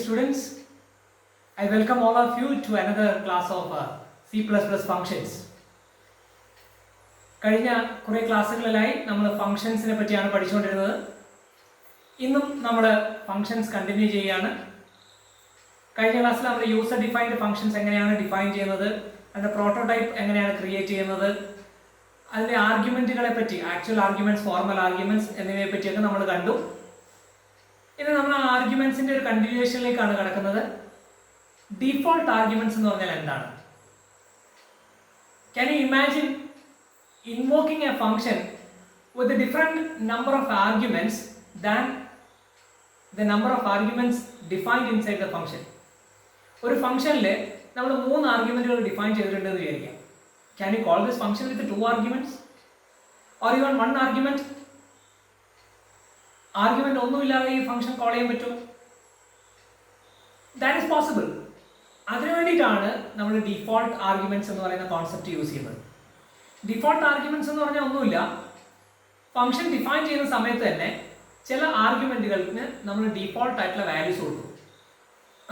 students, I welcome all of you to another class of C++ functions. കഴിഞ്ഞ കുറേ ക്ലാസ്സുകളിലായി നമ്മൾ ഫംഗ്ഷൻസിനെ പറ്റിയാണ് പഠിച്ചുകൊണ്ടിരുന്നത്. ഇന്നും നമ്മൾ ഫംഗ്ഷൻസ് കണ്ടിന്യൂ ചെയ്യുകയാണ്. കഴിഞ്ഞ ക്ലാസ്സിൽ നമ്മൾ യൂസർ ഡിഫൈൻഡ് ഫംഗ്ഷൻസ് എങ്ങനെയാണ് ഡിഫൈൻ ചെയ്യുന്നത്, അതിൻ്റെ പ്രോട്ടോടൈപ്പ് എങ്ങനെയാണ് ക്രിയേറ്റ് ചെയ്യുന്നത്, അതിൻ്റെ ആർഗ്യുമെൻറ്റുകളെ പറ്റി, ആക്ച്വൽ ആർഗ്യുമെൻറ്റ്സ്, ഫോർമൽ ആർഗ്യുമെൻറ്റ്സ് എന്നിവയെ പറ്റിയൊക്കെ നമ്മൾ കണ്ടു. ഇനി നമ്മൾ ആ ആർഗ്യുമെൻറ്റ്സിൻ്റെ ഒരു കണ്ടിന്യൂവേഷനിലേക്കാണ് കിടക്കുന്നത്. ഡിഫോൾട്ട് ആർഗ്യുമെൻറ്റ്സ് എന്ന് പറഞ്ഞാൽ എന്താണ്? Can you imagine invoking a function with a different number of arguments than the number of arguments defined inside the function? ഒരു ഫംഗ്ഷനിൽ നമ്മൾ 3 ആർഗ്യുമെന്റുകൾ ഡിഫൈൻ ചെയ്തിട്ടുണ്ടെന്ന് വിചാരിക്കാം. Can you call this function with 2 arguments or even 1 argument? Argument ഒന്നുമില്ലാതെ ഈ function call ചെയ്യാൻ പറ്റുമോ? That is possible. അതിനു വേണ്ടിയിട്ടാണ് നമ്മൾ ഡിഫോൾട്ട് ആർഗ്യുമെന്റ്സ് എന്ന് പറയുന്ന കോൺസെപ്റ്റ് യൂസ് ചെയ്യുന്നത്. ഡിഫോൾട്ട് ആർഗ്യുമെന്റ്സ് എന്ന് പറഞ്ഞാൽ ഒന്നുമില്ല, ഫംഗ്ഷൻ ഡിഫൈൻ ചെയ്യുന്ന സമയത്ത് തന്നെ ചില ആർഗ്യുമെന്റുകൾക്ക് നമ്മൾ ഡിഫോൾട്ട് ആയിട്ടുള്ള വാല്യൂസ് കൊടുക്കും.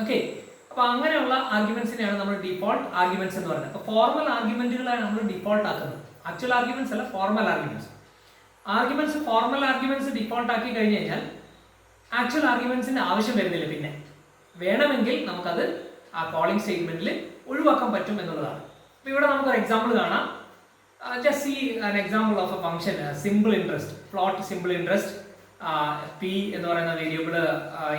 ഓക്കെ, അപ്പോൾ അങ്ങനെയുള്ള ആർഗ്യുമെന്റ്സിനെയാണ് നമ്മൾ ഡിഫോൾട്ട് ആർഗ്യുമെന്റ്സ് എന്ന് പറയുന്നത്. അപ്പോൾ ഫോർമൽ ആർഗ്യുമെന്റുകളാണ് നമ്മൾ ഡിഫോൾട്ട് ആക്കുന്നത്. ആക്ച്വൽ ആർഗ്യുമെന്റ്സ് അല്ല, formal arguments. Formal arguments default ആക്കി കഴിഞ്ഞ് കഴിഞ്ഞാൽ ആക്ച്വൽ ആർഗ്യുമെന്റ്സിന്റെ ആവശ്യം വരുന്നില്ല. പിന്നെ വേണമെങ്കിൽ നമുക്കത് ആ കോളിംഗ് സ്റ്റേറ്റ്മെന്റിൽ ഒഴിവാക്കാൻ പറ്റും എന്നുള്ളതാണ്. അപ്പോൾ ഇവിടെ നമുക്കൊരു എക്സാമ്പിൾ കാണാം. Just see an example of a function simple interest, float simple interest, P എന്ന് പറയുന്ന വേരിയബിൾ,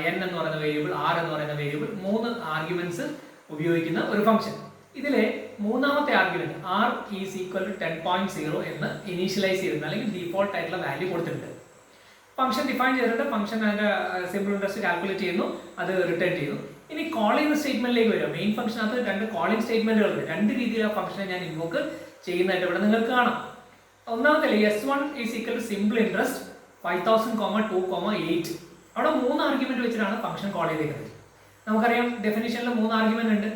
എൻ എന്ന് പറയുന്ന വേരിയബിൾ, ആർ എന്ന് പറയുന്ന വേരിയബിൾ, 3 ആർഗ്യുമെന്റ്സ് ഉപയോഗിക്കുന്ന ഒരു ഫംഗ്ഷൻ. ഇതിലെ മൂന്നാമത്തെ argument r is equal to 10.0 എന്ന് ഇനീഷ്യലൈസ് ചെയ്തിട്ടുണ്ട്, അല്ലെങ്കിൽ ഡിഫോൾട്ട് ആയിട്ടുള്ള വാല്യൂ കൊടുത്തിട്ടുണ്ട്. ഫംഗ്ഷൻ ഡിഫൈൻ ചെയ്തിട്ട് ഫംഗ്ഷൻ അതിന്റെ സിമ്പിൾ ഇൻട്രസ്റ്റ് കാൽക്കുലേറ്റ് ചെയ്യുന്നു, അത് റിട്ടേൺ ചെയ്യുന്നു. ഇനി കോളിംഗ് സ്റ്റേറ്റ്മെന്റിലേക്ക് വരും. Main ഫംഗ്ഷനകത്ത് 2 calling സ്റ്റേറ്റ്മെന്റുകളുണ്ട്. 2 രീതിയിൽ ആ ഫംഗ്ഷനെ ഞാൻ ഇൻവോക്ക് ചെയ്യുന്നതായിട്ട് ഇവിടെ നിങ്ങൾക്ക് കാണാം. ഒന്നാമത്തെ S1 is equal to simple interest 5000, 2, 8. അവിടെ 3 ആർഗ്യുമെന്റ് വെച്ചിട്ടാണ് ഫംഗ്ഷൻ കോൾ ചെയ്തിരിക്കുന്നത്. നമുക്കറിയാം ഡെഫിനിഷനിൽ 3 ആർഗ്യുമെന്റ് ഉണ്ട്.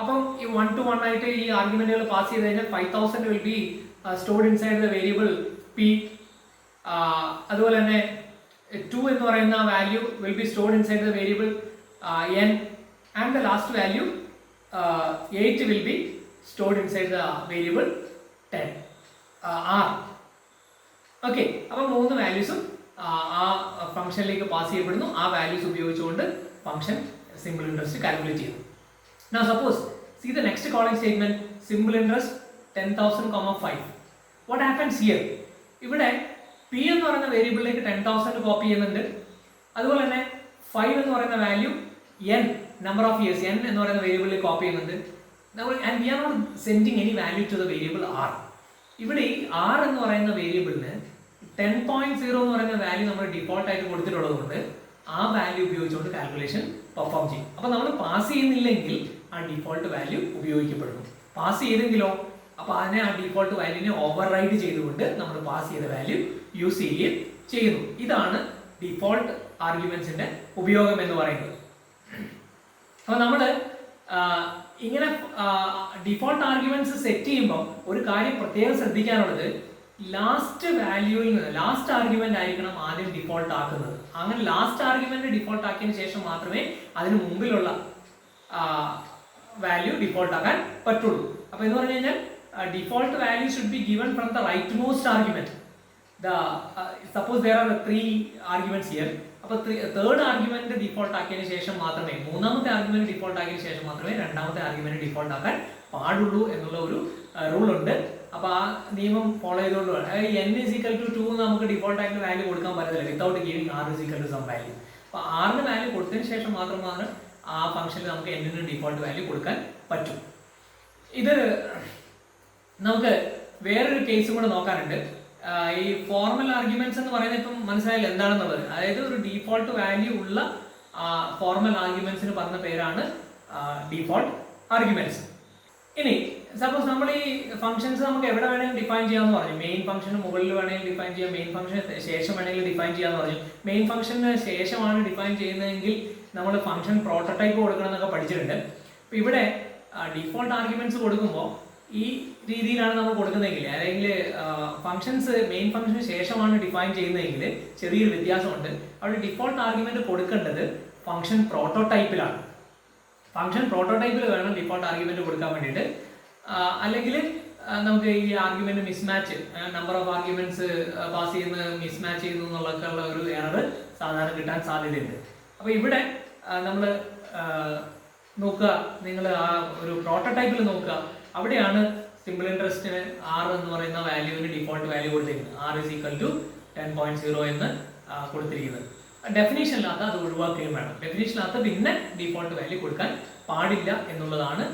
അപ്പം ഈ 1 to 1 ആയിട്ട് ഈ ആർഗ്യുമെന്റുകൾ പാസ് ചെയ്ത് കഴിഞ്ഞാൽ 5000 will be stored inside the variable p. അതുപോലെ തന്നെ 2 എന്ന് പറയുന്ന value will be stored inside the variable n, and the last value 8 will be stored inside the variable 10 r. Okay, അപ്പം 3 വാല്യൂസും ആ ഫംഗ്ഷനിലേക്ക് പാസ് ചെയ്യപ്പെടുന്നു. ആ വാല്യൂസ് ഉപയോഗിച്ചുകൊണ്ട് ഫംഗ്ഷൻ സിമ്പിൾ ഇൻട്രസ്റ്റ് കാൽക്കുലേറ്റ് ചെയ്യുന്നു. Now suppose, see the next calling statement, simple interest 10,000, 5. What happens here? ഇവിടെ p എന്ന് പറയുന്ന വേരിയബിളിലേക്ക് 10,000 കോപ്പി ചെയ്യുന്നുണ്ട്. അതുപോലെ തന്നെ 5 എന്ന് പറയുന്ന value n, number of years n എന്ന് പറയുന്ന വേരിയബിളിലേക്ക് കോപ്പി ചെയ്യുന്നുണ്ട്. And we are not sending any value to the variable r. ഇവിടെ ഈ r എന്ന് പറയുന്ന വേരിയബിളിന് 10.0 എന്ന് പറയുന്ന വാല്യൂ നമ്മൾ ഡിഫോൾട്ട് ആയിട്ട് കൊടുത്തിട്ടുള്ളത് കൊണ്ട് ആ വാല്യൂ ഉപയോഗിച്ചുകൊണ്ട് കാൽക്കുലേഷൻ പെർഫോം ചെയ്യും. അപ്പോൾ നമ്മൾ പാസ് ചെയ്യുന്നില്ലെങ്കിൽ ആ ഡിഫോൾട്ട് വാല്യൂ ഉപയോഗിക്കപ്പെടുന്നു. പാസ് ചെയ്തെങ്കിലോ, അപ്പോൾ അതിനെ ആ ഡിഫോൾട്ട് വാല്യൂവിനെ ഓവർ റൈഡ് ചെയ്തുകൊണ്ട് നമ്മൾ പാസ് ചെയ്ത വാല്യൂ യൂസ് ചെയ്യുകയും ചെയ്യുന്നു. ഇതാണ് ഡിഫോൾട്ട് ആർഗ്യുമെന്റ്സിന്റെ ഉപയോഗം എന്ന് പറയുന്നത്. അപ്പോൾ നമ്മൾ ഇങ്ങനെ ഡിഫോൾട്ട് ആർഗ്യുമെന്റ്സ് സെറ്റ് ചെയ്യുമ്പോൾ ഒരു കാര്യം പ്രത്യേകം ശ്രദ്ധിക്കാനുള്ളത്, ലാസ്റ്റ് വാല്യൂവിൽ നിന്ന് ലാസ്റ്റ് ആർഗ്യുമെന്റ് ആയിരിക്കണം ആദ്യം ഡിഫോൾട്ട് ആക്കുന്നത്. അങ്ങനെ ലാസ്റ്റ് ആർഗ്യുമെന്റ് ഡിഫോൾട്ട് ആക്കിയതിനു ശേഷം മാത്രമേ അതിന് മുമ്പിലുള്ള വാല്യൂ ഡിഫോൾട്ട് ആക്കാൻ പറ്റുള്ളൂ. അപ്പൊ എന്ന് പറഞ്ഞു കഴിഞ്ഞാൽ default value should be given from the right most argument. Suppose there are 3 arguments here. അപ്പോൾ തേർഡ് ആർഗ്യുമെന്റ് ഡിഫോൾട്ട് ആക്കിയതിനു ശേഷം മാത്രമേ, മൂന്നാമത്തെ ആർഗ്യുമെന്റ് ഡിഫോൾട്ട് ആക്കിയതിനു ശേഷം മാത്രമേ രണ്ടാമത്തെ ആർഗ്യുമെന്റ് ഡിഫോൾട്ട് ആക്കാൻ പാടുള്ളൂ എന്നുള്ള ഒരു റൂൾ ഉണ്ട്. അപ്പോൾ ആ നിയമം ഫോളോ ചെയ്തുകൊണ്ട് n is equal to 2 നമുക്ക് ഡിഫോൾട്ട് ആയിട്ട് വാല്യൂ കൊടുക്കാൻ പറ്റത്തില്ല without giving r is equal to some value. അപ്പോൾ r വാല്യൂ കൊടുത്തതിന് ശേഷം മാത്രമാണ് ആ ഫംഗ്ഷനിൽ നമുക്ക് n ന് ഡിഫോൾട്ട് വാല്യൂ കൊടുക്കാൻ പറ്റും. ഇത് നമുക്ക് വേറൊരു കേസും കൂടെ നോക്കാനുണ്ട്. ഈ ഫോർമൽ ആർഗ്യുമെന്റ്സ് എന്ന് പറയുന്നത് ഇപ്പം മനസ്സിലായില്ല എന്താണെന്നുള്ളത്. അതായത് ഒരു ഡിഫോൾട്ട് വാല്യൂ ഉള്ള ഫോർമൽ ആർഗ്യുമെന്റ്സിന് പറഞ്ഞ പേരാണ് ഡിഫോൾട്ട് ആർഗ്യുമെന്റ്സ്. ഇനി സപ്പോസ് നമ്മൾ ഈ ഫംഗ്ഷൻസ് നമുക്ക് എവിടെ വേണമെങ്കിലും ഡിഫൈൻ ചെയ്യാമെന്ന് പറഞ്ഞു. മെയിൻ ഫംഗ്ഷന് മുകളിൽ വേണമെങ്കിൽ ഡിഫൈൻ ചെയ്യാം, മെയിൻ ഫംഗ്ഷന് ശേഷം വേണമെങ്കിൽ ഡിഫൈൻ ചെയ്യാമെന്ന് പറഞ്ഞു. മെയിൻ ഫംഗ്ഷന് ശേഷമാണ് ഡിഫൈൻ ചെയ്യുന്നതെങ്കിൽ നമ്മൾ ഫംഗ്ഷൻ പ്രോട്ടോടൈപ്പ് കൊടുക്കണം എന്നൊക്കെ പഠിച്ചിട്ടുണ്ട്. അപ്പോൾ ഇവിടെ ഡിഫോൾട്ട് ആർഗ്യുമെന്റ്സ് കൊടുക്കുമ്പോൾ ഈ രീതിയിലാണ് നമ്മൾ കൊടുക്കുന്നതെങ്കിൽ, അല്ലെങ്കിൽ ഫംഗ്ഷൻസ് മെയിൻ ഫംഗ്ഷന് ശേഷമാണ് ഡിഫൈൻ ചെയ്യുന്നതെങ്കിൽ ചെറിയൊരു വ്യത്യാസമുണ്ട്. അവിടെ ഡിഫോൾട്ട് ആർഗ്യുമെന്റ് കൊടുക്കേണ്ടത് ഫംഗ്ഷൻ പ്രോട്ടോടൈപ്പിലാണ്. ഫംഗ്ഷൻ പ്രോട്ടോടൈപ്പിൽ വേണം ഡിഫോൾട്ട് ആർഗ്യുമെന്റ് കൊടുക്കാൻ വേണ്ടിയിട്ട്. അല്ലെങ്കിൽ നമുക്ക് ഈ argument mismatch, number of arguments pass ചെയ്യുന്ന മിസ്മാച്ച് ചെയ്യുന്നു എന്നുള്ളൊക്കെ ഉള്ള ഒരു എറർ സാധാരണ കിട്ടാൻ സാധ്യതയുണ്ട്. അപ്പോൾ ഇവിടെ നമ്മൾ നോക്കുക, നിങ്ങൾ ആ ഒരു പ്രോട്ടോടൈപ്പിൽ നോക്കുക, അവിടെയാണ് സിമ്പിൾ ഇൻട്രസ്റ്റിന് ആർ എന്ന് പറയുന്ന വാല്യൂവിന് ഡിഫോൾട്ട് വാല്യൂ കൊടുത്തിരിക്കുന്നത്. ആർ ഇസ് ഈക്വൽ ടു 10.0 എന്ന് കൊടുത്തിരിക്കുന്നത്. ഡെഫിനേഷനിനകത്ത് അത് ഒഴിവാക്കുകയും വേണം. ഡെഫിനേഷനിനകത്ത് പിന്നെ ഡിഫോൾട്ട് വാല്യൂ കൊടുക്കാൻ പാടില്ല എന്നുള്ളതാണ്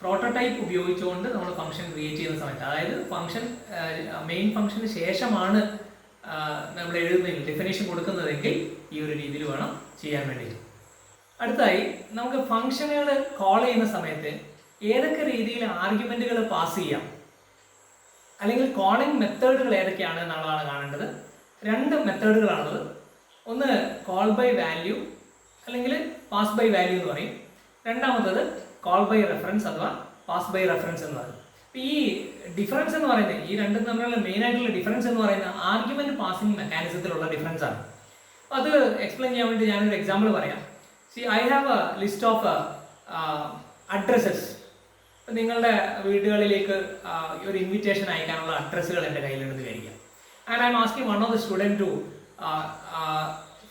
പ്രോട്ടോടൈപ്പ് ഉപയോഗിച്ചുകൊണ്ട് നമ്മൾ ഫംഗ്ഷൻ ക്രിയേറ്റ് ചെയ്യുന്ന സമയത്ത്. അതായത് ഫംഗ്ഷൻ മെയിൻ ഫംഗ്ഷന് ശേഷമാണ് നമ്മൾ എഴുതുന്നതിൽ ഡെഫിനേഷൻ കൊടുക്കുന്നതെങ്കിൽ ഈ ഒരു രീതിയിൽ വേണം ചെയ്യാൻ വേണ്ടിയിട്ട്. അടുത്തായി നമുക്ക് ഫംഗ്ഷനുകൾ കോൾ ചെയ്യുന്ന സമയത്ത് ഏതൊക്കെ രീതിയിൽ ആർഗ്യുമെന്റുകൾ പാസ് ചെയ്യാം, അല്ലെങ്കിൽ കോളിംഗ് മെത്തേഡുകൾ ഏതൊക്കെയാണ് എന്നുള്ളതാണ് കാണേണ്ടത്. രണ്ട് മെത്തേഡുകളാണുള്ളത്. ഒന്ന് കോൾ ബൈ വാല്യൂ അല്ലെങ്കിൽ പാസ് ബൈ വാല്യൂ എന്ന് പറയും. രണ്ടാമത്തത് കോൾ ബൈ റെഫറൻസ് അഥവാ പാസ് ബൈ റെഫറൻസ് എന്ന് പറയും. ഈ ഡിഫറൻസ് എന്ന് പറയുന്നത്, ഈ രണ്ടും തമ്മിലുള്ള മെയിൻ ആയിട്ടുള്ള ഡിഫറൻസ് എന്ന് പറയുന്നത് ആർഗ്യുമെന്റ് പാസിംഗ് മെക്കാനിസത്തിലുള്ള ഡിഫറൻസ് ആണ്. അത് എക്സ്പ്ലെയിൻ ചെയ്യാൻ വേണ്ടി ഞാനൊരു എക്സാമ്പിൾ പറയാം. I have a list of addresses. നിങ്ങളുടെ വീടുകളിലേക്ക് ഒരു ഇൻവിറ്റേഷൻ അയക്കാനുള്ള അഡ്രസ്സുകൾ എൻ്റെ കയ്യിലുണ്ടെന്ന് വിചാരിക്കാം. And I am asking one of the student to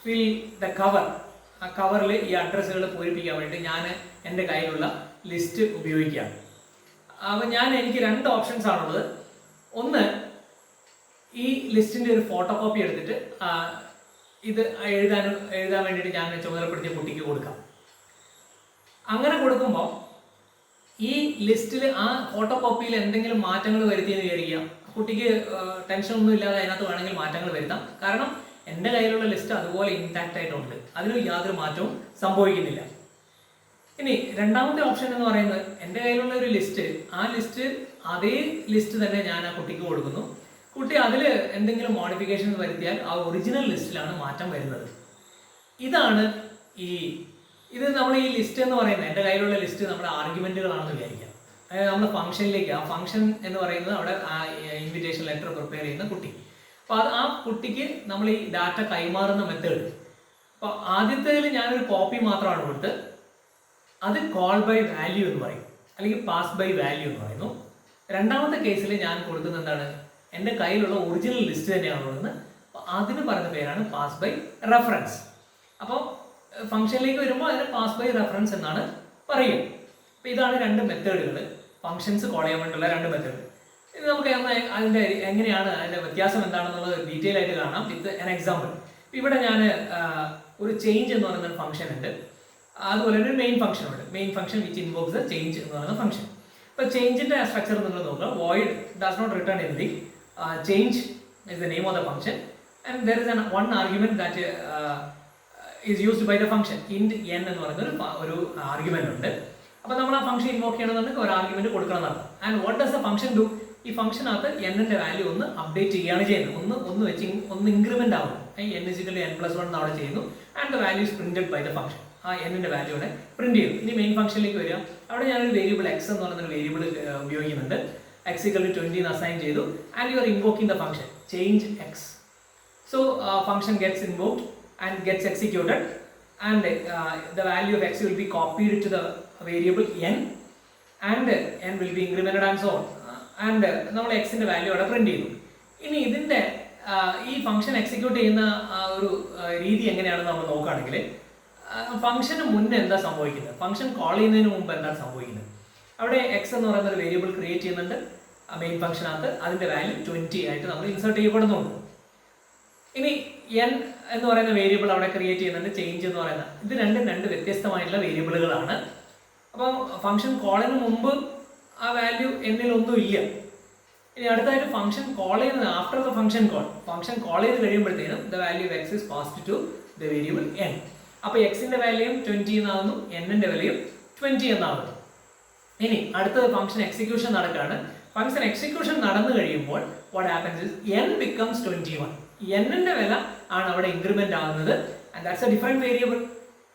fill the cover. ആ കവറിൽ ഈ അഡ്രസ്സുകൾ പൂരിപ്പിക്കാൻ വേണ്ടി ഞാൻ എൻ്റെ കയ്യിലുള്ള ലിസ്റ്റ് ഉപയോഗിക്കുകയാണ്. അപ്പോൾ എനിക്ക് രണ്ട് ഓപ്ഷൻസ് ആണുള്ളത്. ഒന്ന്, ഈ ലിസ്റ്റിൻ്റെ ഒരു ഫോട്ടോ കോപ്പി എടുത്തിട്ട് ഇത് എഴുതാൻ വേണ്ടിയിട്ട് ഞാൻ ചുമതലപ്പെടുത്തിയ കുട്ടിക്ക് കൊടുക്കാം. അങ്ങനെ കൊടുക്കുമ്പോൾ ഈ ലിസ്റ്റിൽ ആ ഫോട്ടോ കോപ്പിയിൽ എന്തെങ്കിലും മാറ്റങ്ങൾ വരുത്തിയെന്ന് വിചാരിക്കുക. കുട്ടിക്ക് ടെൻഷനൊന്നും ഇല്ലാതെ അതിനകത്ത് വേണമെങ്കിൽ മാറ്റങ്ങൾ വരുത്താം. കാരണം എൻ്റെ കയ്യിലുള്ള ലിസ്റ്റ് അതുപോലെ ഇൻടാക്റ്റ് ആയിട്ടുണ്ട്, അതിന് യാതൊരു മാറ്റവും സംഭവിക്കുന്നില്ല. ഇനി രണ്ടാമത്തെ ഓപ്ഷൻ എന്ന് പറയുന്നത്, എൻ്റെ കയ്യിലുള്ള ഒരു ലിസ്റ്റ്, ആ ലിസ്റ്റ് അതേ ലിസ്റ്റ് തന്നെ ഞാൻ ആ കുട്ടിക്ക് കൊടുക്കുന്നു. കുട്ടി അതിൽ എന്തെങ്കിലും മോഡിഫിക്കേഷൻ വരുത്തിയാൽ ആ ഒറിജിനൽ ലിസ്റ്റിലാണ് മാറ്റം വരുന്നത്. ഇതാണ് ഇത് നമ്മൾ ഈ ലിസ്റ്റ് എന്ന് പറയുന്നത്, എൻ്റെ കയ്യിലുള്ള ലിസ്റ്റ് നമ്മുടെ ആർഗ്യുമെന്റുകളാണെന്ന് വിചാരിക്കാം. അതായത് നമ്മൾ ഫംഗ്ഷനിലേക്ക്, ആ ഫംഗ്ഷൻ എന്ന് പറയുന്നത് അവിടെ ആ ഇൻവിറ്റേഷൻ ലെറ്റർ പ്രിപ്പയർ ചെയ്യുന്ന കുട്ടി. അപ്പോൾ ആ കുട്ടിക്ക് നമ്മൾ ഈ ഡാറ്റ കൈമാറുന്ന മെത്തേഡ്, അപ്പോൾ ആദ്യത്തേതിൽ ഞാനൊരു കോപ്പി മാത്രമാണ് കൊടുത്ത്, അത് കോൾ ബൈ വാല്യൂ എന്ന് പറയും, അല്ലെങ്കിൽ പാസ് ബൈ വാല്യൂ എന്ന് പറയുന്നു. രണ്ടാമത്തെ കേസിൽ ഞാൻ കൊടുക്കുന്നത് എന്താണ്, എൻ്റെ കയ്യിലുള്ള ഒറിജിനൽ ലിസ്റ്റ് തന്നെയാണ് കൊടുക്കുന്നത്. അപ്പോൾ അതിന് പറയുന്ന പേരാണ് പാസ് ബൈ റെഫറൻസ്. അപ്പോൾ ഫംഗ്ഷനിലേക്ക് വരുമ്പോൾ അതിന് പാസ് ബൈ റെഫറൻസ് എന്നാണ് പറയുക. അപ്പോൾ ഇതാണ് രണ്ട് മെത്തേഡുകൾ, ഫംഗ്ഷൻസ് കോൾ ചെയ്യാൻ വേണ്ടിയുള്ള രണ്ട് മെത്തേഡ്. ഇത് നമുക്ക് അതിൻ്റെ എങ്ങനെയാണ് അതിൻ്റെ വ്യത്യാസം എന്താണെന്നുള്ളത് ഡീറ്റെയിൽ ആയിട്ട് കാണാം വിത്ത് ആൻ എക്സാമ്പിൾ. ഇവിടെ ഞാൻ ഒരു ചേഞ്ച് എന്ന് പറയുന്ന ഒരു ഫംഗ്ഷൻ ഉണ്ട്, അതുപോലെ ഒരു മെയിൻ ഫംഗ്ഷൻ ഉണ്ട്. Main function which invokes the change എന്ന് പറയുന്ന ഫംഗ്ഷൻ. അപ്പോൾ ചേഞ്ചിൻ്റെ സ്ട്രക്ചർ നിങ്ങൾ നോക്കുക. Void does not return anything, change is the name of the function and there is one argument that is used by the function int n എന്ന് പറയുന്ന ഒരു argument ഉണ്ട്. അപ്പോൾ നമ്മൾ ആ ഫംഗ്ഷൻ ഇൻവോക്ക് ചെയ്യണമെന്നുണ്ടെങ്കിൽ ഒരു ആർഗ്യുമെന്റ് കൊടുക്കണം എന്നാണ്. And what does the function do? ഈ ഫംഗ്ഷനകത്ത് n-ന്റെ വാല്യൂ ഒന്ന് അപ്ഡേറ്റ് ചെയ്യുകയാണ് ചെയ്യുന്നത്. ഒന്ന് ഇൻക്രിമെന്റ് ആവും. n = n+1 അവിടെ ചെയ്യുന്നു. And the value is printed by the function. ആ n-ന്റെ വാല്യൂ അവിടെ പ്രിന്റ് ചെയ്തു. ഇനി മെയിൻ ഫംഗ്ഷനിലേക്ക് വരിക. അവിടെ ഞാനൊരു വേരിയബിൾ x എന്ന് പറയുന്ന ഒരു വേരിയബിൾ ഉപയോഗിക്കുന്നുണ്ട്. x = 20 എന്ന് അസൈൻ ചെയ്തു. And you are invoking the function change x. So function gets invoked and gets executed, and the value of x will be copied to the variable n, and n will be incremented and so on, and നമ്മൾ x ന്റെ value അവിടെ print ചെയ്തു. ഇനി ഇതിന്റെ ഈ function execute ചെയ്യുന്ന ഒരു രീതി എങ്ങനെയാണെന്ന് നമ്മൾ നോക്കുകയാണെങ്കിൽ, ഫംഗ്ഷന് മുന്നേ എന്താ സംഭവിക്കുന്നത്, ഫംഗ്ഷൻ കോൾ ചെയ്യുന്നതിന് മുമ്പ് എന്താ സംഭവിക്കുന്നത്, അവിടെ x എന്ന് പറയുന്ന ഒരു വേരിയബിൾ ക്രിയേറ്റ് ചെയ്യുന്നുണ്ട് മെയിൻ ഫംഗ്ഷനകത്ത്. അതിന്റെ വാല്യൂ 20 ആയിട്ട് നമ്മൾ ഇൻസേർട്ട് ചെയ്യപ്പെടുന്നുണ്ട്. ഇനി n എന്ന് പറയുന്ന വേരിയബിൾ അവിടെ ക്രിയേറ്റ് ചെയ്യുന്നുണ്ട്, ചേഞ്ച് എന്ന് പറയുന്നത്. ഇത് രണ്ട് വ്യത്യസ്തമായിട്ടുള്ള വേരിയബിളുകളാണ്. അപ്പോൾ ഫംഗ്ഷൻ കോളിന് മുമ്പ് ആ വാല്യൂ എന്നിൽ ഒന്നും ഇല്ല. ഇനി അടുത്തായിട്ട് ഫംഗ്ഷൻ കോൾ ചെയ്യുന്നത് ആഫ്റ്റർ ദ ഫംഗ്ഷൻ കോൾ ചെയ്ത് കഴിയുമ്പോഴത്തേനും the value of x is passed to the variable n. അപ്പോൾ എക്സിന്റെ വാല്യൂയും 20 എന്നാകുന്നു, n-ന്റെ വാല്യൂയും 20 എന്നാകുന്നു. ഇനി അടുത്തത് ഫംഗ്ഷൻ എക്സിക്യൂഷൻ നടക്കുകയാണ്. ഫംഗ്ഷൻ എക്സിക്യൂഷൻ നടന്നു കഴിയുമ്പോൾ what happens is n becomes 21. n-ന്റെ വില ആണ് അവിടെ ഇൻക്രിമെന്റ് ആകുന്നത്. And that's A different variable.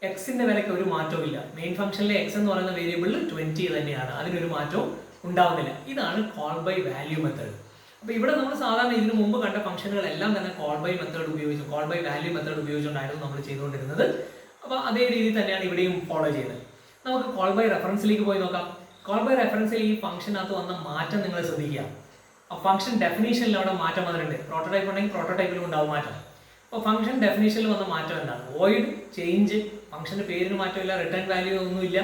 എക്സിന്റെ വിലയ്ക്ക് ഒരു മാറ്റവും ഇല്ല. മെയിൻ ഫംഗ്ഷനിലെ എക്സ് എന്ന് പറയുന്ന വേരിയബിളിൽ 20 തന്നെയാണ്, അതിനൊരു മാറ്റവും ഉണ്ടാവുന്നില്ല. ഇതാണ് കോൾ ബൈ വാല്യൂ മെത്തേഡ്. അപ്പോൾ ഇവിടെ നമ്മൾ സാധാരണ ഇതിനു മുമ്പ് കണ്ട ഫംഗ്ഷനുകളെല്ലാം തന്നെ കോൾ ബൈ വാല്യൂ മെത്തേഡ് ഉപയോഗിച്ചുകൊണ്ടായിരുന്നു നമ്മൾ ചെയ്തുകൊണ്ടിരുന്നത്. അപ്പോൾ അതേ രീതിയിൽ തന്നെയാണ് ഇവിടെയും ഫോളോ ചെയ്യുന്നത്. നമുക്ക് കോൾ ബൈ റെഫറൻസിലേക്ക് പോയി നോക്കാം. കോൾ ബൈ റെഫറൻസിൽ ഈ ഫംഗ്ഷനകത്ത് വന്ന മാറ്റം നിങ്ങൾ ശ്രദ്ധിക്കുക. ആ ഫംഗ്ഷൻ ഡെഫിനേഷനിൽ അവിടെ മാറ്റം വന്നിട്ടുണ്ട്. പ്രോട്ടോടൈപ്പ് ഉണ്ടെങ്കിൽ പ്രോട്ടോടൈപ്പിലും ഉണ്ടാവും മാറ്റം. അപ്പോൾ ഫംഗ്ഷൻ ഡെഫിനേഷനിൽ വന്ന മാറ്റം എന്താണ്? വോയിഡ് ചേഞ്ച്, ഫംഗ്ഷന്റെ പേരിന് മാറ്റമില്ല, റിട്ടേൺ വാല്യൂ ഒന്നുമില്ല,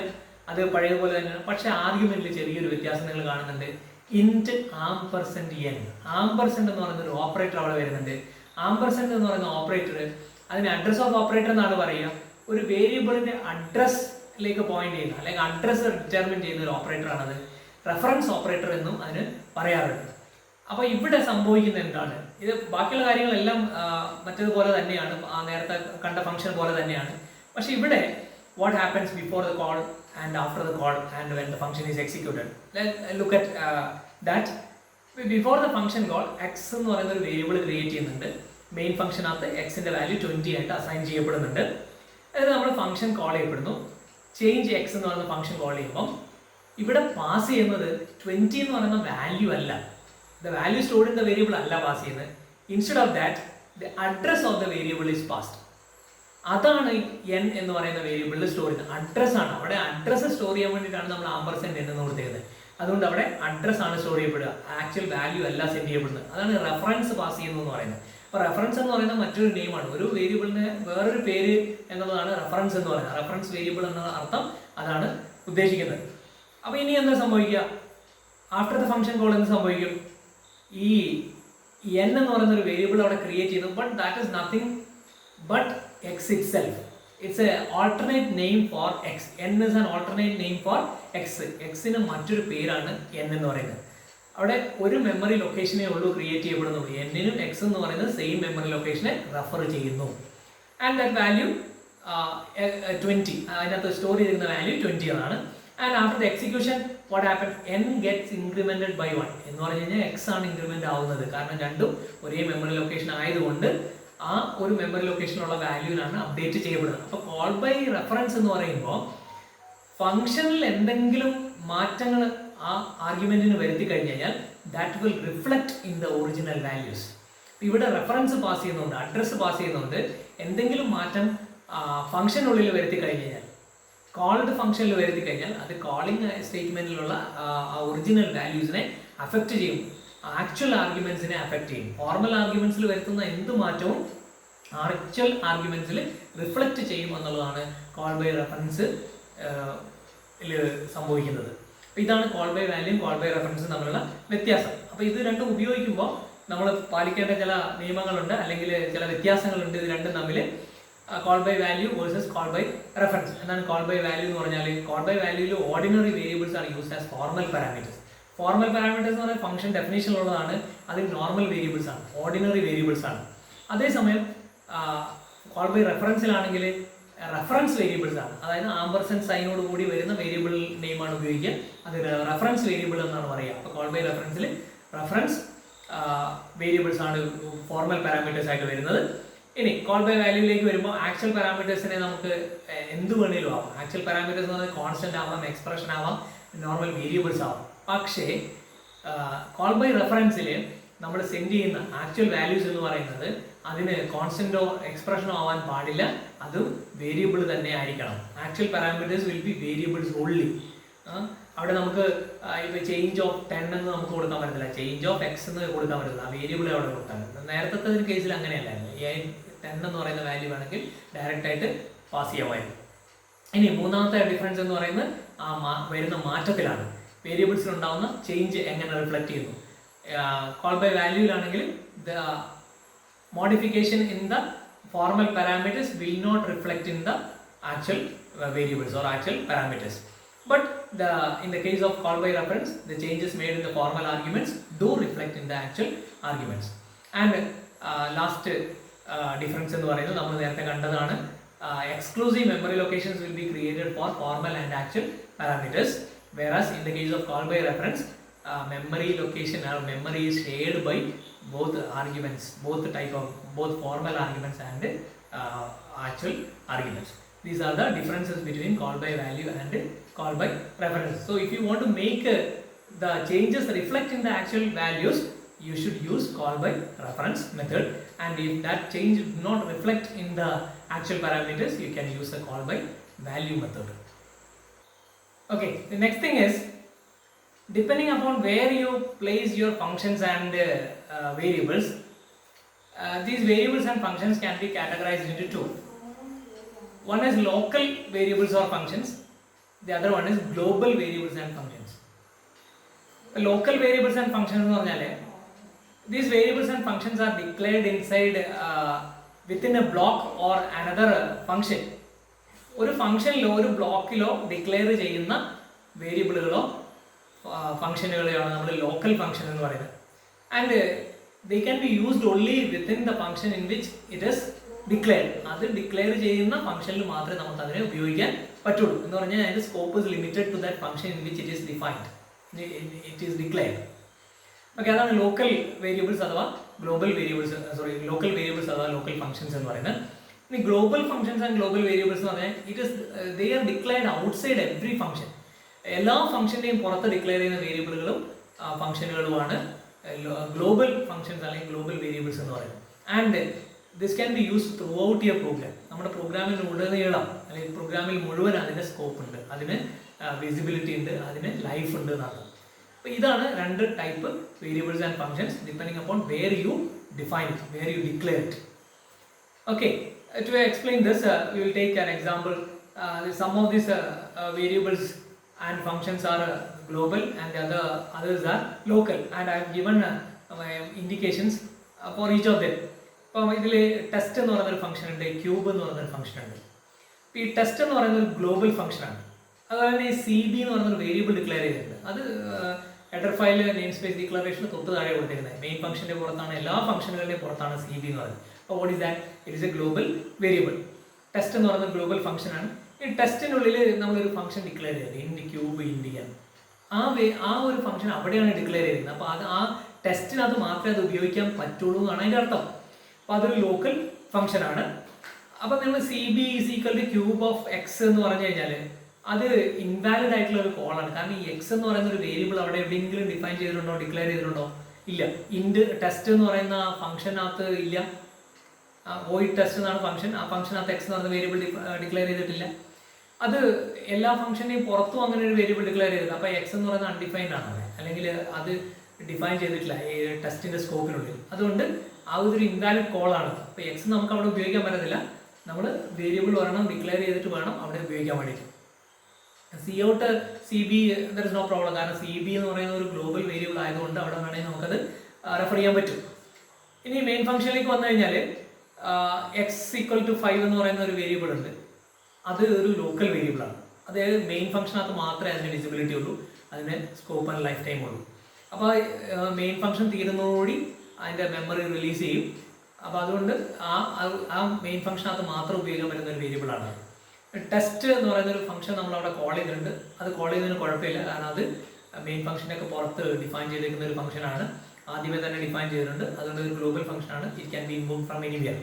അത് പഴയപോലെ തന്നെയാണ്. പക്ഷെ ആർഗ്യുമെന്റിൽ ചെറിയൊരു വ്യത്യാസം നിങ്ങൾ കാണുന്നുണ്ട്. ഇൻറ്റ് ആംപർസെന്റ് എൻ, ആംപർസെന്റ് എന്ന് പറയുന്ന ഒരു ഓപ്പറേറ്റർ അവിടെ വരുന്നുണ്ട്. ആംപർസെന്റ് എന്ന് പറയുന്ന ഓപ്പറേറ്റർ, അതിന് അഡ്രസ് ഓഫ് ഓപ്പറേറ്റർ എന്നാണ് പറയുക. ഒരു വേരിയബിളിന്റെ അഡ്രസ്സിലേക്ക് പോയിന്റ് ചെയ്യുന്ന അല്ലെങ്കിൽ അഡ്രസ് ഡിറ്റർമിൻ ചെയ്യുന്ന ഒരു ഓപ്പറേറ്റർ ആണത്. റെഫറൻസ് ഓപ്പറേറ്റർ എന്നും അതിന് പറയാറുണ്ട്. അപ്പോൾ ഇവിടെ സംഭവിക്കുന്നത് എന്താണ്? ഇത് ബാക്കിയുള്ള കാര്യങ്ങളെല്ലാം മറ്റേതുപോലെ തന്നെയാണ്, നേരത്തെ കണ്ട ഫംഗ്ഷൻ പോലെ തന്നെയാണ്. പക്ഷെ ഇവിടെ what happens before the call and after the call and when the function is executed. Let's look at that. Before the function call, x എന്ന് പറയുന്ന ഒരു വേരിയബിൾ ക്രിയേറ്റ് ചെയ്യുന്നുണ്ട്. മെയിൻ ഫംഗ്ഷനകത്ത് എക്സിന്റെ വാല്യൂ 20 ആയിട്ട് അസൈൻ ചെയ്യപ്പെടുന്നുണ്ട്. അതായത് നമ്മൾ ഫംഗ്ഷൻ കോൾ ചെയ്യപ്പെടുന്നു. ചേഞ്ച് എക്സ് എന്ന് പറയുന്ന ഫംഗ്ഷൻ കോൾ ചെയ്യുമ്പോൾ ഇവിടെ പാസ് ചെയ്യുന്നത് 20 എന്ന് പറയുന്ന വാല്യൂ അല്ല, the value stored in the variable അല്ല പാസ് ചെയ്യുന്നത്. Instead of that the address of the variable is passed. അതാണ് എൻ എന്ന് പറയുന്ന വേരിയബിളിൽ സ്റ്റോർ ചെയ്യുന്നത്. അഡ്രസ് ആണ്. അവിടെ അഡ്രസ് സ്റ്റോർ ചെയ്യാൻ വേണ്ടിയിട്ടാണ് നമ്മൾ ആംപർസെന്റ് എന്ന് കൊടുത്തിരുന്നത്. അതുകൊണ്ട് അവിടെ അഡ്രസ് ആണ് സ്റ്റോർ ചെയ്യപ്പെടുക, ആക്ച്വൽ വാല്യൂ അല്ല സെൻഡ് ചെയ്യപ്പെടുന്നത്. അതാണ് റെഫറൻസ് പാസ് ചെയ്യുന്നു എന്ന് പറയുന്നത്. അപ്പോൾ റെഫറൻസ് എന്ന് പറയുന്നത് മറ്റൊരു നെയിമാണ്. ഒരു വേരിയബിളിന് വേറൊരു പേര് എന്നുള്ളതാണ് റെഫറൻസ് എന്ന് പറയുന്നത്. റെഫറൻസ് വേരിയബിൾ എന്ന അർത്ഥം അതാണ് ഉദ്ദേശിക്കുന്നത്. അപ്പോൾ ഇനി എന്താ സംഭവിക്കുക? ആഫ്റ്റർ ദ ഫംഗ്ഷൻ കോൾ എന്ത് സംഭവിക്കും? ഈ എൻ എന്ന് പറയുന്ന ഒരു വേരിയബിൾ അവിടെ ക്രിയേറ്റ് ചെയ്തു. But that is nothing but x itself. It's a alternate name for x. n is an alternate name for x. x ന് മറ്റൊരു പേരാണ് n എന്ന് പറയുന്നത്. അവിടെ ഒരു മെമ്മറി ലൊക്കേഷനേ ഉള്ളൂ ക്രിയേറ്റ് ചെയ്യപ്പെടുന്നുള്ളൂ. n നും x എന്ന് പറയുന്നത് സെയിം മെമ്മറി ലൊക്കേഷനെ റെഫർ ചെയ്യുന്നു. ആൻഡ് ദാറ്റ് വാല്യൂ 20, അതിനകത്ത് സ്റ്റോർ ചെയ്തിരുന്ന വാല്യൂ 20 ആണ്. And after the execution what happen? n gets incremented by 1 എന്ന് പറഞ്ഞു കഴിഞ്ഞാൽ x ആണ് ഇൻക്രിമെന്റ് ആവുന്നത്. കാരണം രണ്ടും ഒരേ മെമ്മറി ലൊക്കേഷൻ ആയതുകൊണ്ട് ആ ഒരു മെമ്മറി ലൊക്കേഷനിലുള്ള വാല്യൂവിനാണ് അപ്ഡേറ്റ് ചെയ്യപ്പെടുന്നത്. അപ്പോൾ കോൾ ബൈ റെഫറൻസ് എന്ന് പറയുമ്പോൾ ഫംഗ്ഷനിൽ എന്തെങ്കിലും മാറ്റങ്ങൾ ആ ആർഗ്യുമെന്റിന് വരുത്തി കഴിഞ്ഞാൽ that will reflect in the original values. ഇവിടെ റെഫറൻസ് പാസ് ചെയ്യുന്നുണ്ട്, അഡ്രസ് പാസ് ചെയ്യുന്നുണ്ട്. എന്തെങ്കിലും മാറ്റം ഫംഗ്ഷനുള്ളിൽ വരുത്തി കഴിഞ്ഞാൽ, കോൾഡ് ഫംഗ്ഷനിൽ വരുത്തി കഴിഞ്ഞാൽ അത് കോളിംഗ് സ്റ്റേറ്റ്മെന്റിലുള്ള ഒറിജിനൽ വാല്യൂസിനെ അഫക്റ്റ് ചെയ്യും, ആക്ച്വൽ ആർഗ്യുമെന്റ്സിനെ അഫക്റ്റ് ചെയ്യും. ഫോർമൽ ആർഗ്യുമെന്റ്സിൽ വരുത്തുന്ന എന്ത് മാറ്റവും ആക്ച്വൽ ആർഗ്യുമെന്റ്സിൽ റിഫ്ലക്റ്റ് ചെയ്യും എന്നുള്ളതാണ് കോൾ ബൈ റെഫറൻസ് സംഭവിക്കുന്നത്. അപ്പോൾ ഇതാണ് കോൾ ബൈ വാല്യൂയും കോൾ ബൈ റെഫറൻസും തമ്മിലുള്ള വ്യത്യാസം. അപ്പോൾ ഇത് രണ്ടും ഉപയോഗിക്കുമ്പോൾ നമ്മൾ പാലിക്കേണ്ട ചില നിയമങ്ങളുണ്ട്, അല്ലെങ്കിൽ ചില വ്യത്യാസങ്ങളുണ്ട് ഇത് രണ്ടും തമ്മിൽ. Call by value versus call by reference. എന്താണ് കോൾ ബൈ വാല്യൂ എന്ന് പറഞ്ഞാൽ? കോൾ ബൈ വാല്യൂയിൽ ഓർഡിനറി വേരിയബിൾസ് ആണ് used as formal parameters. Formal parameters എന്ന് പറയുന്നത് ഫംഗ്ഷൻ ഡെഫിനേഷനിലുള്ളതാണ്, അതിൽ നോർമൽ വേരിയബിൾസ് ആണ്, ഓർഡിനറി വേരിയബിൾസ് ആണ്. അതേസമയം കോൾ ബൈ റെഫറൻസിലാണെങ്കിൽ റെഫറൻസ് വേരിയബിൾസ് ആണ്, അതായത് ആംപർസെന്റ് സൈനോട് കൂടി വരുന്ന വേരിയബിൾ നെയിമാണ് ഉപയോഗിക്കുക, അത് റെഫറൻസ് വേരിയബിൾ എന്നാണ് പറയുക. അപ്പോൾ കോൾ ബൈ റെഫറൻസിൽ റെഫറൻസ് വേരിയബിൾസ് ആണ് ഫോർമൽ പാരാമീറ്റേഴ്സ് ആയിട്ട് വരുന്നത്. ഇനി കോൾ ബൈ വാല്യൂയിലേക്ക് വരുമ്പോൾ ആക്ച്വൽ പാരാമീറ്റേഴ്സിനെ നമുക്ക് എന്ത് വേണേലും ആവാം. ആക്ച്വൽ പാരാമീറ്റേഴ്സ് എന്ന് പറഞ്ഞാൽ കോൺസ്റ്റന്റ് ആവാം, എക്സ്പ്രഷൻ ആവാം, നോർമൽ വേരിയബിൾസ് ആവാം. പക്ഷേ കോൾ ബൈ റെഫറൻസിൽ നമ്മൾ സെൻഡ് ചെയ്യുന്ന ആക്ച്വൽ വാല്യൂസ് എന്ന് പറയുന്നത് അതിന് കോൺസ്റ്റന്റോ എക്സ്പ്രഷനോ ആവാൻ പാടില്ല, അത് വേരിയബിൾ തന്നെ ആയിരിക്കണം. Actual parameters will be variables only. അവിടെ നമുക്ക് ഇപ്പോൾ ചേഞ്ച് ഓഫ് 10 എന്ന് നമുക്ക് കൊടുക്കാൻ പറ്റത്തില്ല, ചേഞ്ച് ഓഫ് എക്സ് എന്ന് കൊടുക്കാൻ പറ്റില്ല, ആ വേരിയബിൾ അവിടെ കൊടുക്കാൻ പറ്റില്ല. നേരത്തെ ഒരു കേസിൽ അങ്ങനെയല്ലായിരുന്നു. 10 എന്ന് പറയുന്ന വാല്യൂ വേണമെങ്കിൽ ഡയറക്റ്റ് ആയിട്ട് പാസ് ചെയ്യാമായിരുന്നു. ഇനി മൂന്നാമത്തെ ഡിഫറൻസ് എന്ന് പറയുന്നത് വരുന്ന മാറ്റത്തിലാണ്, വേരിയബിൾസിൽ ഉണ്ടാകുന്ന ചേഞ്ച് എങ്ങനെ റിഫ്ലക്ട് ചെയ്യുന്നു. കോൾ ബൈ വാല്യൂലാണെങ്കിൽ the modification in the formal parameters will not reflect in the actual variables or actual parameters. But in the case of call by reference, the changes made in the formal arguments do reflect in the actual arguments. And last difference എന്ന് പറയുന്നത് നമ്മൾ നേരത്തെ കണ്ടതാണ്, exclusive memory locations will be created for formal and actual parameters, whereas in the case of call by reference, memory location or memory is shared by both arguments, both formal arguments and actual arguments. These are the differences between call by value and call by reference. So if you want to make the changes reflect in the actual values, you should use call by reference method. And if that change does not reflect in the actual parameters, you can use the call by value method. Okay, the next thing is, depending upon where you place your functions and variables, these variables and functions can be categorized into two. One is local variables or functions, the other one is global variables and functions. Local variables and functions എന്ന് പറഞ്ഞാൽ these variables and functions are declared inside within a block or another function. ഒരു ഫംഗ്ഷനിലോ ഒരു ബ്ലോക്കിലോ declare ചെയ്യുന്ന വേരിയബിളുകളോ ഫംഗ്ഷനുകളെയാണ് നമ്മൾ local function എന്ന് പറയുന്നത്. And they can be used only within the function in which it is declared. അത് declare ചെയ്യുന്ന ഫംഗ്ഷനിൽ മാത്രമേ നമുക്ക് അതിനെ ഉപയോഗിക്കാൻ പറ്റുള്ളൂ. എന്ന് പറഞ്ഞാൽ അതിന്റെ scope is limited to that function in which it is defined, it is declared. Okay, അതാണ് ലോക്കൽ വേരിയബിൾസ് അഥവാ ഗ്ലോബൽ വേരിയബിൾസ്, ലോക്കൽ വേരിയബിൾസ് അഥവാ ലോക്കൽ ഫംഗ്ഷൻസ് എന്ന് പറയുന്നത്. ഇനി global functions and global variables എന്ന് പറഞ്ഞാൽ they are declared outside every function. എല്ലാ ഫംഗ്ഷന്റെയും പുറത്ത് ഡിക്ലെയർ ചെയ്യുന്ന വേരിയബിളുകളും ഫംഗ്ഷനുകളുമാണ് ഗ്ലോബൽ ഫംഗ്ഷൻസ് അല്ലെങ്കിൽ ഗ്ലോബൽ വേരിയബിൾസ് എന്ന് പറയുന്നത്. And this can be use throughout your program. നമ്മുടെ പ്രോഗ്രാമിൽ ഉടനീളം അല്ലെങ്കിൽ പ്രോഗ്രാമിൽ മുഴുവൻ അതിന് സ്കോപ്പ് ഉണ്ട്, അതിന് വിസിബിലിറ്റി ഉണ്ട്, അതിന് ലൈഫ് ഉണ്ട് എന്നാണ്. അപ്പോൾ ഇതാണ് രണ്ട് type variables and functions depending upon where you define it, where you declare it. Okay, to explain this, we will take an example. Some of these variables and functions are global and the others are local, and I have given indications for each of them. അപ്പോൾ ഇതിൽ test എന്ന് പറയുന്നൊരു function ഉണ്ട്, cube എന്ന് പറയുന്നൊരു function ഉണ്ട്. ഇപ്പോൾ ഈ ടെസ്റ്റ് എന്ന് പറയുന്ന ഒരു ഗ്ലോബൽ ഫംഗ്ഷനാണ്. അതുപോലെ തന്നെ ഈ CB എന്ന് പറയുന്നൊരു വേരിയബിൾ ഡിക്ലെയർ ചെയ്തിട്ടുണ്ട്. അത് header file name space declaration തൊട്ട് താഴെ കൊടുത്തിരിക്കുന്നത്. മെയിൻ ഫംഗ്ഷൻ്റെ പുറത്താണ്, എല്ലാ ഫംഗ്ഷനുകളുടെയും പുറത്താണ് CB എന്ന് പറയുന്നത്. അപ്പോൾ what is that? It is A global variable. Test എന്ന് പറയുന്നത് ഗ്ലോബൽ ഫംഗ്ഷനാണ്. ഈ ടെസ്റ്റിനുള്ളിൽ നമ്മളൊരു ഫംഗ്ഷൻ ഡിക്ലെയർ ചെയ്തത് ഇൻഡ് ക്യൂബ് ഇന്ത്യ, ആ ഒരു ഫംഗ്ഷൻ അവിടെയാണ് ഡിക്ലെയർ ചെയ്യുന്നത്. അപ്പോൾ അത് ആ ടെസ്റ്റിനകത്ത് മാത്രമേ അത് ഉപയോഗിക്കാൻ പറ്റുള്ളൂ എന്നാണ് അതിൻ്റെ അർത്ഥം. അപ്പോൾ അതൊരു ലോക്കൽ ഫംഗ്ഷനാണ്. അപ്പോൾ നിങ്ങൾ CB is equal two cube of X എന്ന് പറഞ്ഞു കഴിഞ്ഞാൽ അത് ഇൻവാലിഡ് ആയിട്ടുള്ള ഒരു കോളാണ്. കാരണം ഈ എക്സ് എന്ന് പറയുന്ന ഒരു വേരിയബിൾ അവിടെ എവിടെയെങ്കിലും ഡിഫൈൻ ചെയ്തിട്ടുണ്ടോ, ഡിക്ലെയർ ചെയ്തിട്ടുണ്ടോ? ഇല്ല. ഇൻഡ് ടെസ്റ്റ് എന്ന് പറയുന്ന ഫംഗ്ഷനകത്ത് ഇല്ല. വോയിഡ് ടെസ്റ്റ് എന്നാണ് ഫംഗ്ഷൻ, ആ ഫംഗ്ഷനകത്ത് എക്സ് എന്ന് പറയുന്ന വേരിയബിൾ ഡിക്ലെയർ ചെയ്തിട്ടില്ല. അത് എല്ലാ ഫംഗ്ഷനെയും പുറത്തും അങ്ങനെ ഒരു വേരിയബിൾ ഡിക്ലെയർ ചെയ്തിട്ട്, അപ്പോൾ എക്സ് എന്ന് പറയുന്നത് അൺഡിഫൈൻഡ് ആണ്, അല്ലെങ്കിൽ അത് ഡിഫൈൻ ചെയ്തിട്ടില്ല ഈ ടെസ്റ്റിന്റെ സ്കോപ്പിനുള്ളിൽ. അതുകൊണ്ട് ആ ഒരു ഇൻവാലിഡ് കോളാണ്. അപ്പോൾ എക്സ് നമുക്ക് അവിടെ ഉപയോഗിക്കാൻ പറ്റത്തില്ല. നമ്മൾ വേരിയബിൾ ഒരെണ്ണം ഡിക്ലെയർ ചെയ്തിട്ട് വേണം അവിടെ ഉപയോഗിക്കാൻ വേണ്ടിയിട്ട്. COut CB there is no problem. കാരണം CB എന്ന് പറയുന്ന ഒരു ഗ്ലോബൽ വേരിയബിൾ ആയതുകൊണ്ട് അവിടെ വേണമെങ്കിൽ നമുക്കത് റെഫർ ചെയ്യാൻ പറ്റും. ഇനി മെയിൻ ഫംഗ്ഷനിലേക്ക് വന്നു കഴിഞ്ഞാൽ x ഈക്വൽ ടു 5 എന്ന് പറയുന്ന ഒരു വേരിയബിൾ ഉണ്ട്. അത് ഒരു ലോക്കൽ വേരിയബിളാണ്. അതായത് മെയിൻ ഫംഗ്ഷനകത്ത് മാത്രമേ അതിന് വിസിബിലിറ്റി ഉള്ളൂ, അതിന് സ്കോപ്പ് ആൻഡ് ലൈഫ് ടൈം ഉള്ളൂ. അപ്പോൾ മെയിൻ ഫംഗ്ഷൻ തീരുന്നതോടുകൂടി അതിൻ്റെ മെമ്മറി റിലീസ് ചെയ്യും. അപ്പോൾ അതുകൊണ്ട് ആ മെയിൻ ഫംഗ്ഷനകത്ത് മാത്രം ഉപയോഗിക്കാൻ പറ്റുന്ന ഒരു വേരിയബിളാണ്. ടെസ്റ്റ് എന്ന് പറയുന്ന ഒരു ഫംഗ്ഷൻ നമ്മൾ അവിടെ കോൾ ചെയ്തിട്ടുണ്ട്. അത് കോൾ ചെയ്യുന്നതിന് കുഴപ്പമില്ല, കാരണം അത് മെയിൻ ഫംഗ്ഷനൊക്കെ പുറത്ത് ഡിഫൈൻ ചെയ്തിരിക്കുന്ന ഒരു ഫംഗ്ഷനാണ്. ആദ്യമേ തന്നെ ഡിഫൈൻ ചെയ്തിട്ടുണ്ട്. അതുകൊണ്ട് ഒരു ഗ്ലോബൽ ഫംഗ്ഷനാണ്. It can be invoke from anywhere.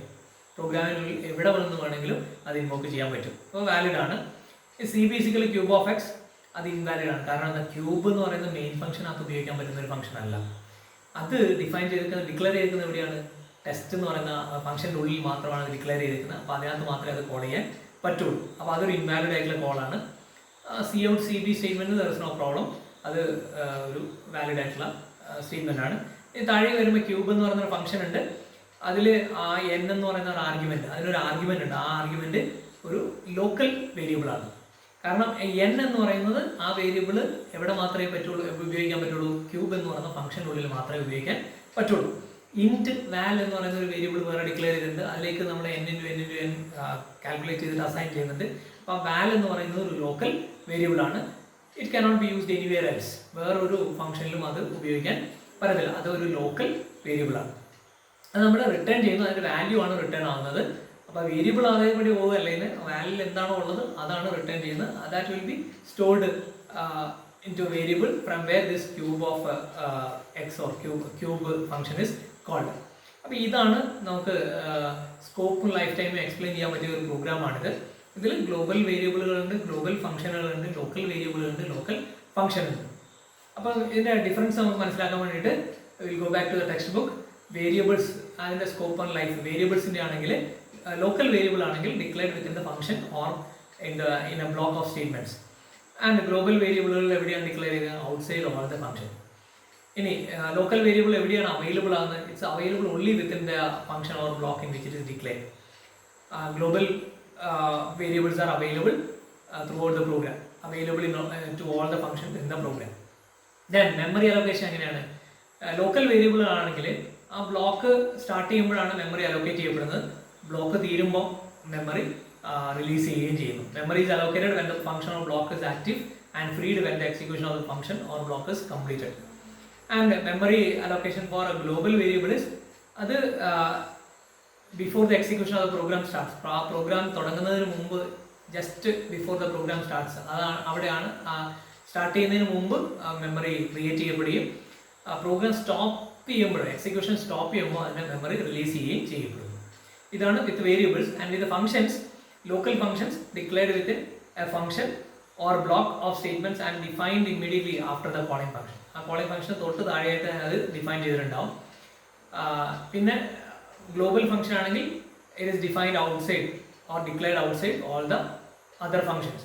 പ്രോഗ്രാമിനുള്ളിൽ എവിടെ വന്ന് വേണമെങ്കിലും അത് ഇൻവോക്ക് ചെയ്യാൻ പറ്റും. അപ്പോൾ വാലിഡ് ആണ്. CB equal cube of X അത് ഇൻവാലിഡ് ആണ്. കാരണം എന്താ, ക്യൂബ് എന്ന് പറയുന്ന മെയിൻ ഫംഗ്ഷനകത്ത് ഉപയോഗിക്കാൻ പറ്റുന്ന ഒരു ഫംഗ്ഷൻ അല്ല. അത് ഡിഫൈൻ ചെയ്തിരിക്കുന്നത്, ഡിക്ലെയർ ചെയ്തിരിക്കുന്നത് എവിടെയാണ്? ടെസ്റ്റ് എന്ന് പറയുന്ന ഫംഗ്ഷൻ്റെ ഉള്ളിൽ മാത്രമാണ് അത് ഡിക്ലെയർ ചെയ്തിരിക്കുന്നത്. അപ്പോൾ അതിനകത്ത് മാത്രമേ അത് കോൾ ചെയ്യാൻ പറ്റുള്ളൂ. അപ്പോൾ അതൊരു ഇൻവാലിഡ് ആയിട്ടുള്ള കോളാണ്. COut CB statement there is no problem, അത് ഒരു വാലിഡ് ആയിട്ടുള്ള സ്റ്റേറ്റ്മെൻ്റ് ആണ്. താഴെ വരുമ്പോൾ ക്യൂബ് എന്ന് പറയുന്നൊരു ഫംഗ്ഷൻ ഉണ്ട്. അതിൽ ആ n എന്ന് പറയുന്ന ഒരു ആർഗ്യുമെൻറ്റ്, അതിനൊരു ആർഗ്യുമെൻ്റ് ഉണ്ട്. ആ ആർഗ്യുമെൻറ്റ് ഒരു ലോക്കൽ വേരിയബിളാണ്. കാരണം n എന്ന് പറയുന്നത് ആ വേരിയബിൾ എവിടെ മാത്രമേ പറ്റുള്ളൂ, ഉപയോഗിക്കാൻ പറ്റുള്ളൂ? ക്യൂബ് എന്ന് പറയുന്ന ഫംഗ്ഷൻ്റെ ഉള്ളിൽ മാത്രമേ ഉപയോഗിക്കാൻ പറ്റുള്ളൂ. ഇൻറ്റ് വാൽ എന്ന് പറയുന്ന ഒരു വേരിയബിൾ വേറെ ഡിക്ലെയർ ചെയ്തിട്ടുണ്ട്. അതിലേക്ക് നമ്മൾ n കാൽക്കുലേറ്റ് ചെയ്തിട്ട് അസൈൻ ചെയ്യുന്നുണ്ട്. അപ്പോൾ വാൽ എന്ന് പറയുന്നത് ഒരു ലോക്കൽ വേരിയബിൾ ആണ്. It cannot be used anywhere else. വേറൊരു ഫംഗ്ഷനിലും അത് ഉപയോഗിക്കാൻ പറ്റത്തില്ല. അതൊരു ലോക്കൽ വേരിയബിൾ ആണ്. അത് നമ്മൾ റിട്ടേൺ ചെയ്യുന്നു, അതിൻ്റെ വാല്യൂ ആണ് റിട്ടേൺ ആവുന്നത്. അപ്പോൾ വേരിയബിൾ അതേപടി പോകുകയല്ലെങ്കിൽ വാല്യൂ എന്താണോ ഉള്ളത് അതാണ് റിട്ടേൺ ചെയ്യുന്നത്. That will be stored into a variable from where this cube of x or cube function is called. അപ്പോൾ ഇതാണ് നമുക്ക് സ്കോപ്പും ലൈഫ് ടൈമും എക്സ്പ്ലെയിൻ ചെയ്യാൻ പറ്റിയ ഒരു പ്രോഗ്രാമാണിത്. ഇതിൽ ഗ്ലോബൽ വേരിയബിളുകളുണ്ട്, ഗ്ലോബൽ ഫംഗ്ഷനുകളുണ്ട്, ലോക്കൽ വേരിയബിളുകളുണ്ട്, ലോക്കൽ ഫംഗ്ഷൻ ഉണ്ട്. അപ്പോൾ ഇതിൻ്റെ ഡിഫറൻസ് നമുക്ക് മനസ്സിലാക്കാൻ വേണ്ടിയിട്ട് will go back to the textbook. Variables അതിൻ്റെ സ്കോപ്പ് ആൻഡ് ലൈഫ്, വേരിയബിൾസിൻ്റെ ആണെങ്കിൽ ലോക്കൽ വേരിയബിൾ ആണെങ്കിൽ declared within the function or in a block of statements. And global വേരിയബിളുകൾ എവിടെയാണ് ഡിക്ലെയർ ചെയ്യുന്നത്? Outside of the function. ഇനി ലോക്കൽ വേരിയബിൾ എവിടെയാണ് available ആകുന്നത്? It's available only within the function or block in which it is declared. Global variables are available throughout the program, available to all the functions in the program. Then memory allocation എങ്ങനെയാണ്? Local variable ആണെങ്കിൽ ആ block start ചെയ്യുമ്പോഴാണ് memory allocate ചെയ്യപ്പെടുന്നത്. Block തീരുമ്പോൾ memory release ചെയ്യുകയും ചെയ്യുന്നു. Memory is allocated when the function or block is active and freed when the execution of the function or block is completed. And memory allocation for a global variable is അത് before the execution of the program starts. ആ program തുടങ്ങുന്നതിന് മുമ്പ്, just before the program starts, അതാണ് അവിടെയാണ് start ചെയ്യുന്നതിന് മുമ്പ് memory create ചെയ്യപ്പെടുകയും program stop ചെയ്യുമ്പോൾ, എക്സിക്യൂഷൻ സ്റ്റോപ്പ് ചെയ്യുമ്പോൾ അതിൻ്റെ മെമ്മറി റിലീസ് ചെയ്യുകയും ചെയ്യപ്പെടുന്നു. ഇതാണ് with variables. And with functions, local functions declared within a function or block of statements and defined immediately after the calling function. ആ calling function തൊട്ട് താഴെയായിട്ട് അത് ഡിഫൈൻ ചെയ്തിട്ടുണ്ടാവും. പിന്നെ ഗ്ലോബൽ ഫംഗ്ഷൻ ആണെങ്കിൽ it is defined outside or declared outside all the other functions.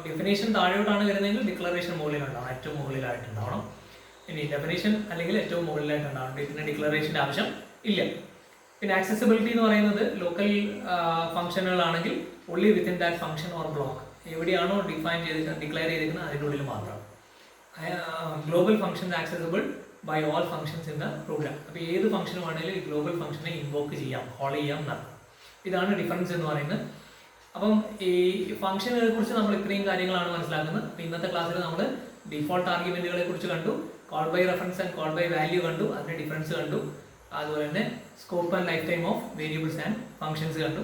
Definition താഴോട്ടാണ് വരുന്നതെങ്കിൽ declaration മുകളിലുണ്ടാവണം, ഏറ്റവും മുകളിലായിട്ടുണ്ടാവണം. ഇനി ഡെഫിനേഷൻ അല്ലെങ്കിൽ ഏറ്റവും മുകളിലായിട്ടുണ്ടാവണം, ഇതിന് ഡിക്ലറേഷൻ്റെ ആവശ്യം ഇല്ല. പിന്നെ ആക്സസിബിലിറ്റി എന്ന് പറയുന്നത് ലോക്കൽ ഫംഗ്ഷനുകളാണെങ്കിൽ only within that function or block, എവിടെയാണോ ഡിഫൈൻ ചെയ്തിരിക്കുന്നത്, ഡിക്ലെയർ ചെയ്തിരിക്കുന്നത് അതിൻ്റെ ഉള്ളിൽ മാത്രം. Global function accessible by all functions in the program. അപ്പോൾ ഏത് ഫംഗ്ഷനും ആണെങ്കിലും ഈ ഗ്ലോബൽ ഫംഗ്ഷനെ ഇൻവോക്ക് ചെയ്യാം, കോൾ ചെയ്യാം എന്നാണ്. ഇതാണ് ഡിഫറൻസ് എന്ന് പറയുന്നത്. അപ്പം ഈ ഫംഗ്ഷനുകളെ കുറിച്ച് നമ്മൾ ഇത്രയും കാര്യങ്ങളാണ് മനസ്സിലാക്കുന്നത്. അപ്പോൾ ഇന്നത്തെ ക്ലാസ്സിൽ നമ്മൾ ഡിഫോൾട്ട് ആർഗ്യുമെന്റുകളെ കുറിച്ച് കണ്ടു, call by reference and call by value കണ്ടു, അതിൻ്റെ ഡിഫറൻസ് കണ്ടു, അതുപോലെ തന്നെ scope and life time of variables and functions കണ്ടു.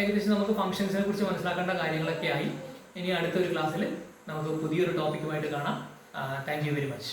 ഏകദേശം നമുക്ക് ഫംഗ്ഷൻസിനെ കുറിച്ച് മനസ്സിലാക്കേണ്ട കാര്യങ്ങളൊക്കെ ആയി. ഇനി അടുത്തൊരു ക്ലാസ്സിൽ നമുക്ക് പുതിയൊരു ടോപ്പിക്കുമായിട്ട് കാണാം. Thank you very much.